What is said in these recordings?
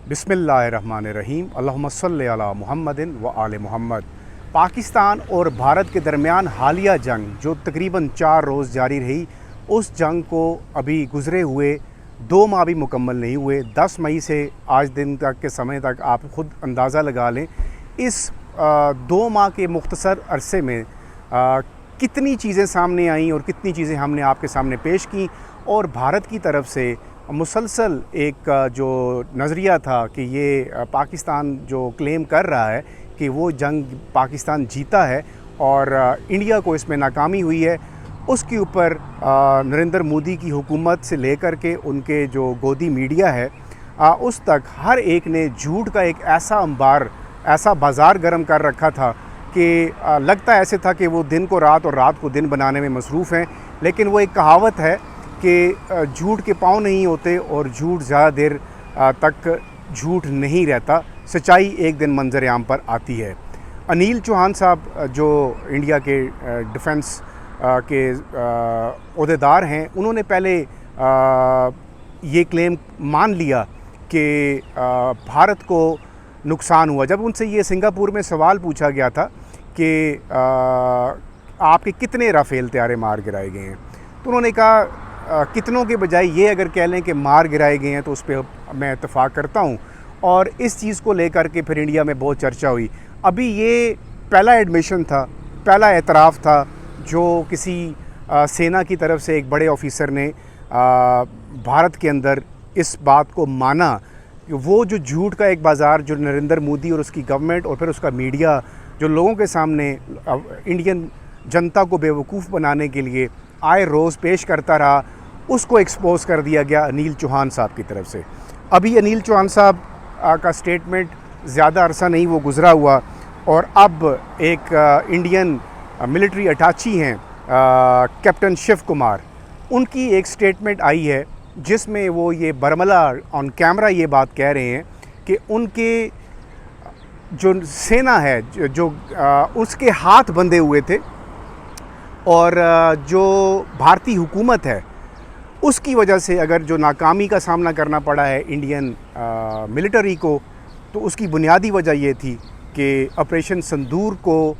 बिस्मिल्लाहिर्रहमानिर्रहीम अल्लाहुम्मा सल्लि अला मुहम्मदिन व आले मुहम्मद। पाकिस्तान और भारत के दरमियान हालिया जंग जो तकरीबन 4 रोज़ जारी रही, उस जंग को अभी गुज़रे हुए 2 माह भी मुकम्मल नहीं हुए। 10 मई से आज दिन तक के समय तक आप ख़ुद अंदाज़ा लगा लें, इस 2 माह के मुख्तसर अरसे में कितनी चीज़ें सामने आईं और कितनी चीज़ें हमने आपके सामने पेश की। और भारत की तरफ से मुसलसल एक जो नज़रिया था कि ये पाकिस्तान जो क्लेम कर रहा है कि वो जंग पाकिस्तान जीता है और इंडिया को इसमें नाकामी हुई है, उसके ऊपर नरेंद्र मोदी की हुकूमत से लेकर के उनके जो गोदी मीडिया है उस तक हर एक ने झूठ का एक ऐसा अंबार, ऐसा बाज़ार गर्म कर रखा था कि लगता ऐसे था कि वो दिन को रात और रात को दिन बनाने में मसरूफ़ हैं। लेकिन वो एक कहावत है कि झूठ के पाँव नहीं होते और झूठ ज़्यादा देर तक झूठ नहीं रहता, सच्चाई एक दिन मंजर आम पर आती है। अनिल चौहान साहब जो इंडिया के डिफेंस के ओहदेदार हैं, उन्होंने पहले ये क्लेम मान लिया कि भारत को नुकसान हुआ। जब उनसे ये सिंगापुर में सवाल पूछा गया था कि आपके कितने राफेल तैयारे मार गिराए गए हैं, तो उन्होंने कहा कितनों के बजाय ये अगर कह लें कि मार गिराए गए हैं तो उस पर मैं इत्तफ़ाक़ करता हूँ। और इस चीज़ को लेकर के फिर इंडिया में बहुत चर्चा हुई। अभी ये पहला एडमिशन था, पहला एतराफ़ था जो किसी सेना की तरफ से एक बड़े ऑफिसर ने भारत के अंदर इस बात को माना कि वो जो झूठ का एक बाज़ार जो नरेंद्र मोदी और उसकी गवर्नमेंट और फिर उसका मीडिया जो लोगों के सामने इंडियन जनता को बेवकूफ़ बनाने के लिए आए रोज़ पेश करता रहा, उसको एक्सपोज़ कर दिया गया अनिल चौहान साहब की तरफ से। अभी अनिल चौहान साहब का स्टेटमेंट ज़्यादा अरसा नहीं वो गुज़रा हुआ और अब एक इंडियन मिलिट्री अटैची हैं कैप्टन शिव कुमार, उनकी एक स्टेटमेंट आई है जिसमें वो ये बरमला ऑन कैमरा ये बात कह रहे हैं कि उनके जो सेना है जो उसके हाथ बंधे हुए थे और जो भारतीय हुकूमत है उसकी वजह से अगर जो नाकामी का सामना करना पड़ा है इंडियन मिलिट्री को, तो उसकी बुनियादी वजह ये थी कि ऑपरेशन संदूर को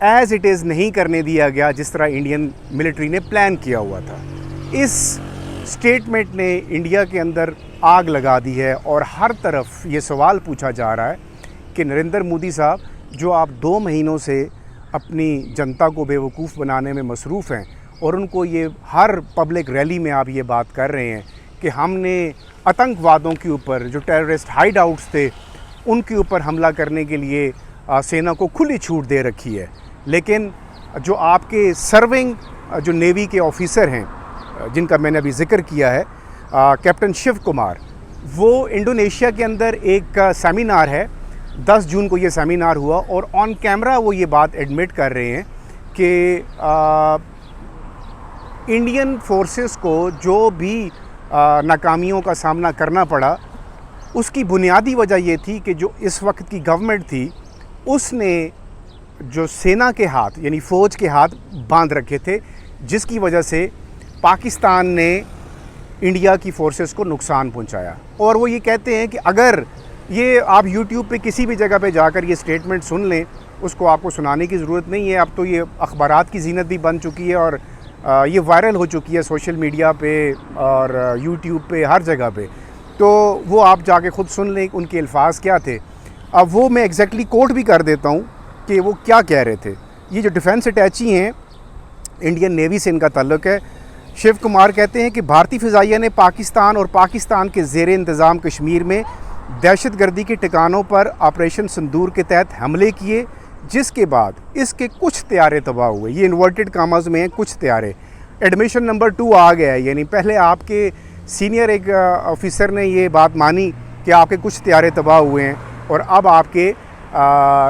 एज़ इट इज़ नहीं करने दिया गया जिस तरह इंडियन मिलिट्री ने प्लान किया हुआ था। इस स्टेटमेंट ने इंडिया के अंदर आग लगा दी है और हर तरफ ये सवाल पूछा जा रहा है कि नरेंद्र मोदी साहब, जो आप 2 महीनों से अपनी जनता को बेवकूफ़ बनाने में मसरूफ़ हैं और उनको ये हर पब्लिक रैली में आप ये बात कर रहे हैं कि हमने आतंकवादों के ऊपर जो टेररिस्ट हाइड आउट्स थे उनके ऊपर हमला करने के लिए सेना को खुली छूट दे रखी है, लेकिन जो आपके सर्विंग जो नेवी के ऑफिसर हैं जिनका मैंने अभी ज़िक्र किया है कैप्टन शिव कुमार, वो इंडोनेशिया के अंदर एक सेमिनार है, 10 जून को ये सेमिनार हुआ और ऑन कैमरा वो ये बात एडमिट कर रहे हैं कि इंडियन फोर्सेस को जो भी नाकामियों का सामना करना पड़ा उसकी बुनियादी वजह ये थी कि जो इस वक्त की गवर्नमेंट थी उसने जो सेना के हाथ यानी फ़ौज के हाथ बांध रखे थे, जिसकी वजह से पाकिस्तान ने इंडिया की फोर्सेस को नुकसान पहुंचाया। और वो ये कहते हैं कि अगर ये आप YouTube पे किसी भी जगह पे जाकर ये स्टेटमेंट सुन लें, उसको आपको सुनाने की ज़रूरत नहीं है। अब तो ये अखबारात की ज़ीनत भी बन चुकी है और ये वायरल हो चुकी है सोशल मीडिया पे और YouTube पे, हर जगह पे। तो वो आप जाके ख़ुद सुन लें उनके अल्फाज क्या थे। अब वो मैं एग्जैक्टली कोट भी कर देता हूँ कि वो क्या कह रहे थे। ये जो डिफेंस अटैची हैं, इंडियन नेवी से इनका ताल्लुक़ है, शिव कुमार कहते हैं कि भारतीय फ़िज़ाइया ने पाकिस्तान और पाकिस्तान के ज़ेर इंतज़ाम कश्मीर में दहशतगर्दी के ठिकानों पर ऑपरेशन संदूर के तहत हमले किए, जिसके बाद इसके कुछ तैयारे तबाह हुए। ये इन्वर्टेड कामाज में हैं, कुछ तैयारे। एडमिशन नंबर 2 आ गया है, यानी पहले आपके सीनियर एक ऑफिसर ने ये बात मानी कि आपके कुछ तैयारे तबाह हुए हैं और अब आपके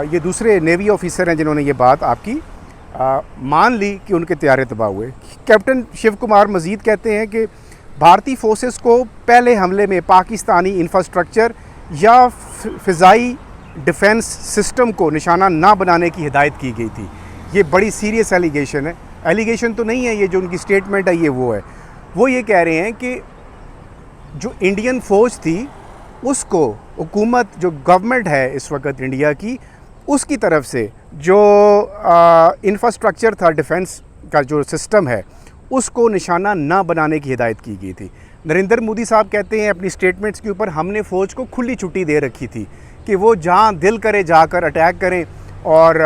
ये दूसरे नेवी ऑफिसर हैं जिन्होंने ये बात आपकी मान ली कि उनके तैयारे तबाह हुए। कैप्टन शिव कुमार मज़ीद कहते हैं कि भारतीय फोर्सेस को पहले हमले में पाकिस्तानी इंफ्रास्ट्रक्चर या फ़िज़ाई डिफेंस सिस्टम को निशाना ना बनाने की हिदायत की गई थी। ये बड़ी सीरियस एलिगेशन है। एलिगेशन तो नहीं है, ये जो उनकी स्टेटमेंट है ये वो है। वो ये कह रहे हैं कि जो इंडियन फ़ौज थी उसको हुकूमत जो गवर्नमेंट है इस वक्त इंडिया की, उसकी तरफ से जो इंफ्रास्ट्रक्चर था डिफेंस का जो सिस्टम है उसको निशाना ना बनाने की हिदायत की गई थी। नरेंद्र मोदी साहब कहते हैं अपनी स्टेटमेंट्स के ऊपर, हमने फ़ौज को खुली छुट्टी दे रखी थी कि वो जहाँ दिल करे जाकर अटैक करें और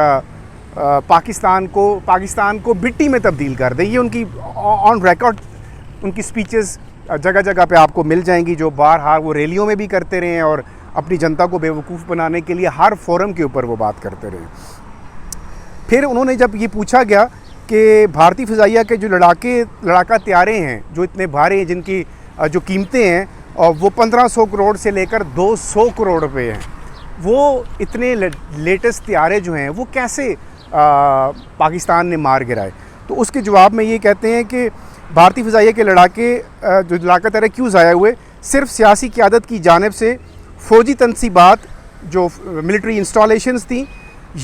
पाकिस्तान को मिट्टी में तब्दील कर दें। ये उनकी ऑन रिकॉर्ड उनकी स्पीचेस जगह जगह पे आपको मिल जाएंगी, जो बार वो रैलियों में भी करते रहे हैं और अपनी जनता को बेवकूफ़ बनाने के लिए हर फोरम के ऊपर वो बात करते रहे। फिर उन्होंने जब ये पूछा गया कि भारतीय फ़िज़ाइया के जो लड़ाका तैयारे हैं जो इतने भारी हैं, जिनकी जो कीमतें हैं और वो 1500 करोड़ से लेकर 200 करोड़ रुपए हैं, वो इतने लेटेस्ट तैयारे जो हैं वो कैसे पाकिस्तान ने मार गिराए। तो उसके जवाब में ये कहते हैं कि भारतीय फ़िज़ाइया के जो लड़ाका तैयारे क्यों ज़ाया हुए, सिर्फ सियासी क़यादत की जानिब से फ़ौजी तनसीबात जो मिलिट्री इंस्टॉलेशंस थी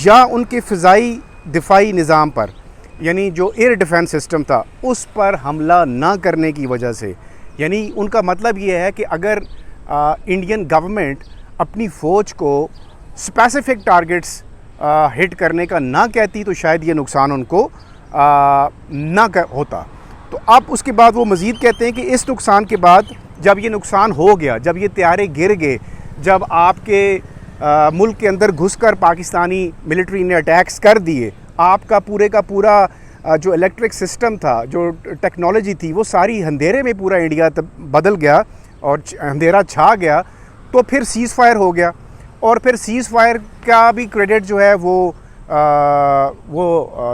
या उनके फ़िज़ाई दिफाई निज़ाम पर, यानी जो एयर डिफेंस सिस्टम था उस पर हमला ना करने की वजह से। यानी उनका मतलब ये है कि अगर इंडियन गवर्नमेंट अपनी फ़ौज को स्पेसिफिक टारगेट्स हिट करने का ना कहती तो शायद ये नुकसान उनको होता। तो अब उसके बाद वो मज़ीद कहते हैं कि इस नुकसान के बाद जब ये नुकसान हो गया, जब ये तैयारे गिर गए, जब आपके मुल्क के अंदर घुसकर पाकिस्तानी मिलिट्री ने अटैक्स कर दिए, आपका पूरे का पूरा जो इलेक्ट्रिक सिस्टम था, जो टेक्नोलॉजी थी, वो सारी अंधेरे में पूरा इंडिया बदल गया और अंधेरा छा गया, तो फिर सीज़ फायर हो गया। और फिर सीज़ फायर का भी क्रेडिट जो है वो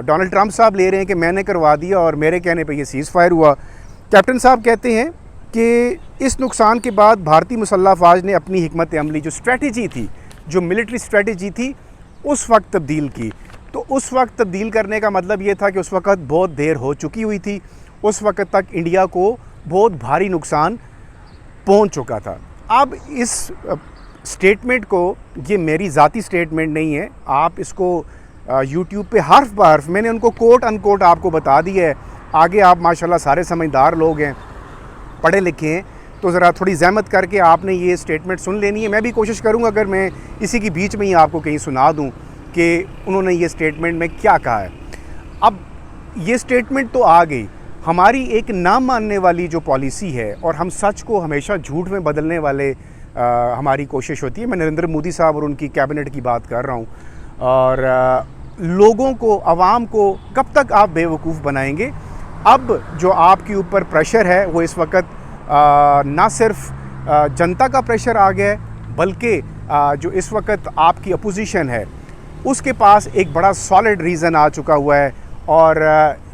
डोनाल्ड ट्रंप साहब ले रहे हैं कि मैंने करवा दिया और मेरे कहने पे ये सीज़ फायर हुआ। कैप्टन साहब कहते हैं कि इस नुकसान के बाद भारतीय मुसल्लह अफ़वाज ने अपनी हिकमत अमली जो स्ट्रेटजी थी, जो मिलिट्री स्ट्रेटजी थी, उस वक्त तब्दील की। तो उस वक्त तब्दील करने का मतलब ये था कि उस वक्त बहुत देर हो चुकी हुई थी, उस वक्त तक इंडिया को बहुत भारी नुकसान पहुंच चुका था। अब इस स्टेटमेंट को, ये मेरी ज़ाती स्टेटमेंट नहीं है, आप इसको यूट्यूब पे हर्फ ब हर्फ मैंने उनको कोट अनकोट आपको बता दिया है। आगे आप माशाल्लाह सारे समझदार लोग हैं, पढ़े लिखे हैं, तो ज़रा थोड़ी ज़हमत करके आपने ये स्टेटमेंट सुन लेनी है। मैं भी कोशिश करूँगा अगर मैं इसी के बीच में ही आपको कहीं सुना दूँ कि उन्होंने ये स्टेटमेंट में क्या कहा है। अब ये स्टेटमेंट तो आ गई, हमारी एक ना मानने वाली जो पॉलिसी है और हम सच को हमेशा झूठ में बदलने वाले हमारी कोशिश होती है। मैं नरेंद्र मोदी साहब और उनकी कैबिनेट की बात कर रहा हूँ। और लोगों को, आवाम को कब तक आप बेवकूफ़ बनाएंगे। अब जो आपके ऊपर प्रेशर है वो इस वक्त ना सिर्फ जनता का प्रेशर आ गया है, बल्कि जो इस वक्त आपकी अपोजिशन है उसके पास एक बड़ा सॉलिड रीज़न आ चुका हुआ है। और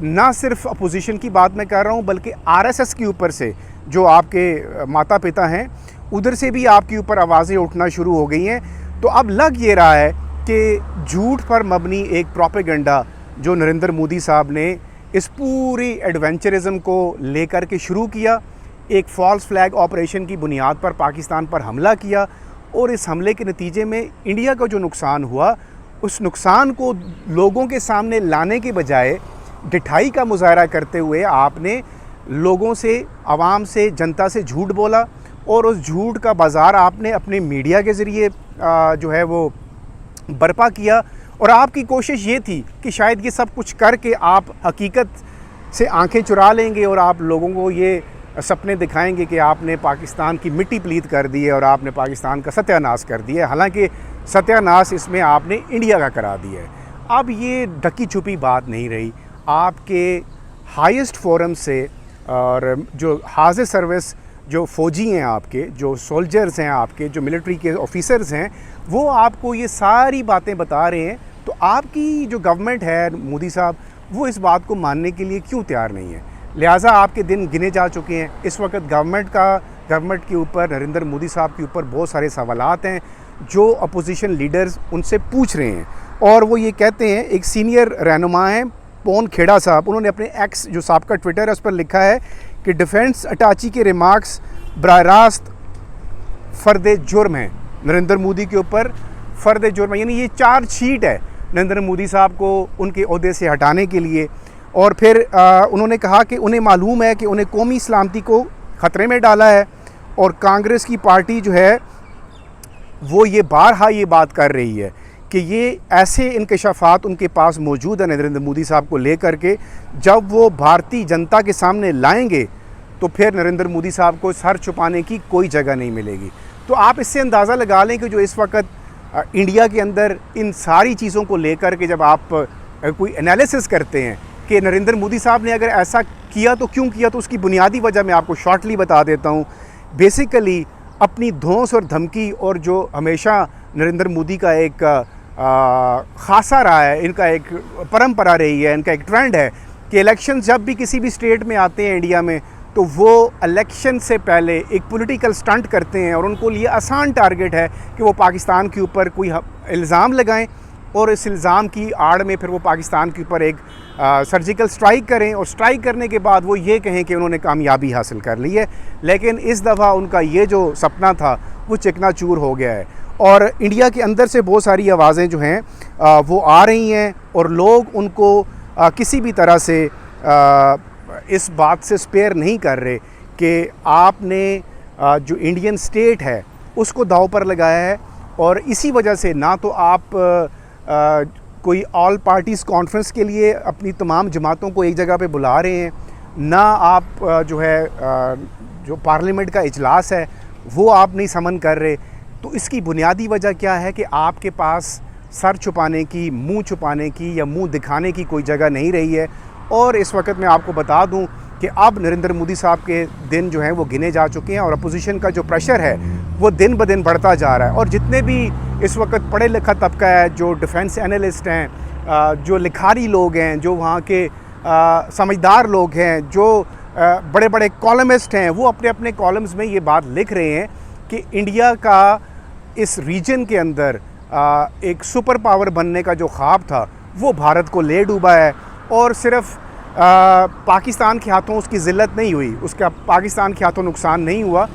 ना सिर्फ अपोजिशन की बात मैं कर रहा हूँ, बल्कि आरएसएस के ऊपर से जो आपके माता पिता हैं, उधर से भी आपके ऊपर आवाज़ें उठना शुरू हो गई हैं। तो अब लग ये रहा है कि झूठ पर मबनी एक प्रोपेगेंडा जो नरेंद्र मोदी साहब ने इस पूरी एडवेंचरिज्म को लेकर के शुरू किया, एक फॉल्स फ्लैग ऑपरेशन की बुनियाद पर पाकिस्तान पर हमला किया, और इस हमले के नतीजे में इंडिया का जो नुकसान हुआ, उस नुकसान को लोगों के सामने लाने के बजाय ढिठाई का मुजाहरा करते हुए आपने लोगों से, आवाम से, जनता से झूठ बोला, और उस झूठ का बाज़ार आपने अपने मीडिया के ज़रिए जो है वो बर्पा किया। और आपकी कोशिश ये थी कि शायद ये सब कुछ करके आप हकीकत से आंखें चुरा लेंगे और आप लोगों को ये सपने दिखाएंगे कि आपने पाकिस्तान की मिट्टी पलीत कर दी है और आपने पाकिस्तान का सत्यानाश कर दिया है। हालांकि सत्यानाश इसमें आपने इंडिया का करा दिया है। अब ये ढकी छुपी बात नहीं रही, आपके हाईएस्ट फोरम से और जो हाज़िर सर्विस जो फ़ौजी हैं आपके, जो सोल्जर्स हैं आपके, जो मिलिट्री के ऑफिसर्स हैं, वो आपको ये सारी बातें बता रहे हैं। तो आपकी जो गवर्नमेंट है, मोदी साहब, वो इस बात को मानने के लिए क्यों तैयार नहीं है। लिहाजा आपके दिन गिने जा चुके हैं। इस वक्त गवर्नमेंट के ऊपर, नरेंद्र मोदी साहब के ऊपर बहुत सारे सवालात हैं जो अपोजिशन लीडर्स उनसे पूछ रहे हैं। और वो ये कहते हैं, एक सीनियर रहनुमा हैं पवन खेड़ा साहब, उन्होंने अपने एक्स जो साबका ट्विटर है उस पर लिखा है कि डिफेंस अटैची के रिमार्क्स बराह रास्त फ़र्द जुर्म हैं, नरेंद्र मोदी के ऊपर फ़र्द जुर्म है। यानी ये चार्जशीट है नरेंद्र मोदी साहब को उनके ओहदे से हटाने के लिए। और फिर उन्होंने कहा कि उन्हें मालूम है कि उन्हें कौमी सलामती को ख़तरे में डाला है और कांग्रेस की पार्टी जो है वो ये बारहा ये बात कर रही है कि ये ऐसे इंकशाफात उनके पास मौजूद है नरेंद्र मोदी साहब को लेकर के, जब वो भारतीय जनता के सामने लाएंगे तो फिर नरेंद्र मोदी साहब को सर छुपाने की कोई जगह नहीं मिलेगी। तो आप इससे अंदाज़ा लगा लें कि जो इस वक्त इंडिया के अंदर इन सारी चीज़ों को लेकर के जब आप कोई एनालिसिस करते हैं कि नरेंद्र मोदी साहब ने अगर ऐसा किया तो क्यों किया, तो उसकी बुनियादी वजह मैं आपको शॉर्टली बता देता हूँ। बेसिकली अपनी धौंस और धमकी, और जो हमेशा नरेंद्र मोदी का एक खासा रहा है, इनका एक परंपरा रही है, इनका एक ट्रेंड है कि इलेक्शन जब भी किसी भी स्टेट में आते हैं इंडिया में, तो वो इलेक्शन से पहले एक पॉलिटिकल स्टंट करते हैं और उनको लिए आसान टारगेट है कि वो पाकिस्तान के ऊपर कोई इल्ज़ाम लगाएं और इस इल्ज़ाम की आड़ में फिर वो पाकिस्तान के ऊपर एक सर्जिकल स्ट्राइक करें, और स्ट्राइक करने के बाद वो ये कहें कि उन्होंने कामयाबी हासिल कर ली है। लेकिन इस दफ़ा उनका ये जो सपना था वो चकनाचूर हो गया है, और इंडिया के अंदर से बहुत सारी आवाज़ें जो हैं वो आ रही हैं, और लोग उनको किसी भी तरह से इस बात से स्पेयर नहीं कर रहे कि आपने जो इंडियन स्टेट है उसको दांव पर लगाया है। और इसी वजह से ना तो आप कोई ऑल पार्टीज़ कॉन्फ्रेंस के लिए अपनी तमाम जमातों को एक जगह पे बुला रहे हैं, ना आप जो है जो पार्लियामेंट का इजलास है वो आप नहीं समन कर रहे। तो इसकी बुनियादी वजह क्या है कि आपके पास सर छुपाने की, मुंह छुपाने की या मुंह दिखाने की कोई जगह नहीं रही है। और इस वक्त मैं आपको बता दूं कि अब नरेंद्र मोदी साहब के दिन जो हैं वो गिने जा चुके हैं, और अपोजिशन का जो प्रेशर है वो दिन ब दिन बढ़ता जा रहा है। और जितने भी इस वक्त पढ़े लिखा तबका है, जो डिफेंस एनालिस्ट हैं, जो लिखारी लोग हैं, जो वहाँ के समझदार लोग हैं, जो बड़े बड़े कॉलमिस्ट हैं, वो अपने अपने कॉलम्स में ये बात लिख रहे हैं कि इंडिया का इस रीजन के अंदर एक सुपर पावर बनने का जो ख्वाब था वो भारत को ले डूबा है। और सिर्फ पाकिस्तान के हाथों उसकी ज़िल्लत नहीं हुई, उसका पाकिस्तान के हाथों नुकसान नहीं हुआ,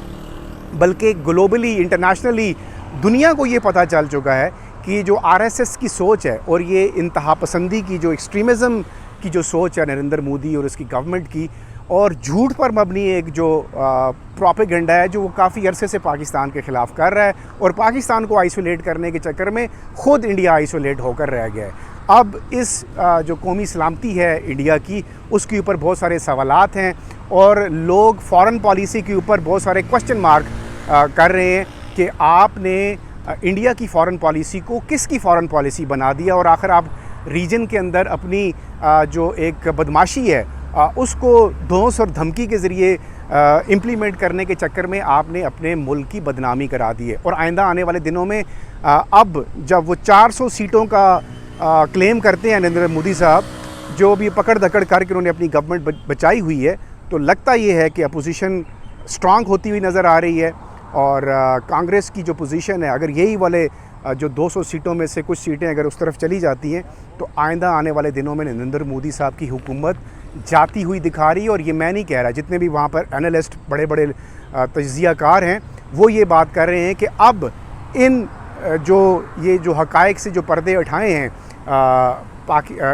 बल्कि ग्लोबली, इंटरनेशनली दुनिया को ये पता चल चुका है कि जो आरएसएस की सोच है और ये इंतहा पसंदी की, जो एक्सट्रीमिज़म की जो सोच है नरेंद्र मोदी और उसकी गवर्नमेंट की, और झूठ पर मबनी एक जो प्रोपेगेंडा है जो वो काफ़ी अरसे से पाकिस्तान के ख़िलाफ़ कर रहा है, और पाकिस्तान को आइसोलेट करने के चक्कर में ख़ुद इंडिया आइसोलेट होकर रह गया है। अब इस जो कौमी सलामती है इंडिया की, उसके ऊपर बहुत सारे सवालात हैं, और लोग फ़ॉरेन पॉलिसी के ऊपर बहुत सारे क्वेश्चन मार्क कर रहे हैं कि आपने इंडिया की फ़ॉरेन पॉलिसी को किसकी फ़ॉरेन पॉलिसी बना दिया, और आखिर आप रीजन के अंदर अपनी जो एक बदमाशी है उसको धौंस और धमकी के ज़रिए इम्प्लीमेंट करने के चक्कर में आपने अपने मुल्क की बदनामी करा दी है। और आइंदा आने वाले दिनों में अब जब वो 400 सीटों का क्लेम करते हैं नरेंद्र मोदी साहब, जो भी पकड़ धकड़ करके उन्होंने अपनी गवर्नमेंट बचाई हुई है, तो लगता ये है कि अपोजिशन स्ट्रांग होती हुई नज़र आ रही है। और कांग्रेस की जो पोजीशन है, अगर यही वाले जो 200 सीटों में से कुछ सीटें अगर उस तरफ चली जाती हैं, तो आइंदा आने वाले दिनों में नरेंद्र मोदी साहब की हुकूमत जाती हुई दिखा रही है। और ये मैं नहीं कह रहा, जितने भी वहाँ पर एनालिस्ट, बड़े बड़े तज्ज़ियाकार हैं, वो ये बात कर रहे हैं कि अब इन ये जो हक़ाइक़ से जो पर्दे उठाए हैं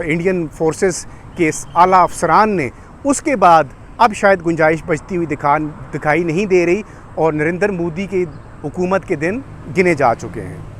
इंडियन फोर्सेस के आला अफसरान ने, उसके बाद अब शायद गुंजाइश बचती हुई दिखाई नहीं दे रही, और नरेंद्र मोदी की हुकूमत के दिन गिने जा चुके हैं।